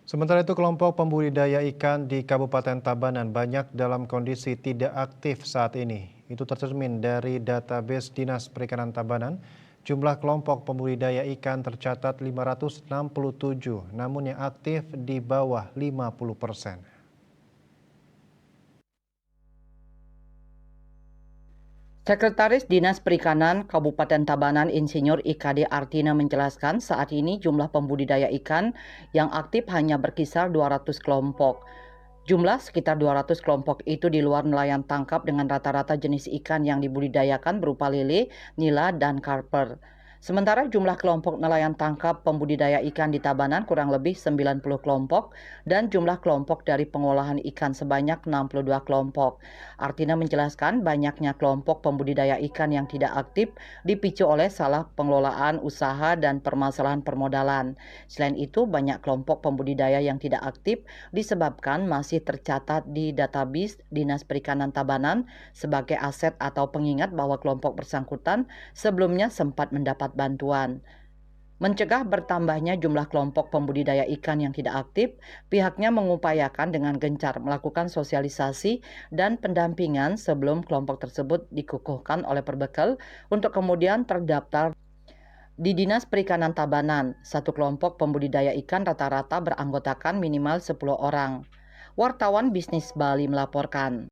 Sementara itu, kelompok pembudidaya ikan di Kabupaten Tabanan banyak dalam kondisi tidak aktif saat ini. Itu tercermin dari database Dinas Perikanan Tabanan. Jumlah kelompok pembudidaya ikan tercatat 567, namun yang aktif di bawah 50%. Sekretaris Dinas Perikanan Kabupaten Tabanan Insinyur IKD Artina menjelaskan saat ini jumlah pembudidaya ikan yang aktif hanya berkisar 200 kelompok. Jumlah sekitar 200 kelompok itu di luar nelayan tangkap dengan rata-rata jenis ikan yang dibudidayakan berupa lele, nila, dan karper. Sementara jumlah kelompok nelayan tangkap pembudidaya ikan di Tabanan kurang lebih 90 kelompok dan jumlah kelompok dari pengolahan ikan sebanyak 62 kelompok. Artina menjelaskan banyaknya kelompok pembudidaya ikan yang tidak aktif dipicu oleh salah pengelolaan usaha dan permasalahan permodalan. Selain itu, banyak kelompok pembudidaya yang tidak aktif disebabkan masih tercatat di database Dinas Perikanan Tabanan sebagai aset atau pengingat bahwa kelompok bersangkutan sebelumnya sempat mendapat bantuan. Mencegah bertambahnya jumlah kelompok pembudidaya ikan yang tidak aktif, pihaknya mengupayakan dengan gencar melakukan sosialisasi dan pendampingan sebelum kelompok tersebut dikukuhkan oleh Perbekal untuk kemudian terdaftar di Dinas Perikanan Tabanan. Satu kelompok pembudidaya ikan rata-rata beranggotakan minimal 10 orang. Wartawan Bisnis Bali melaporkan.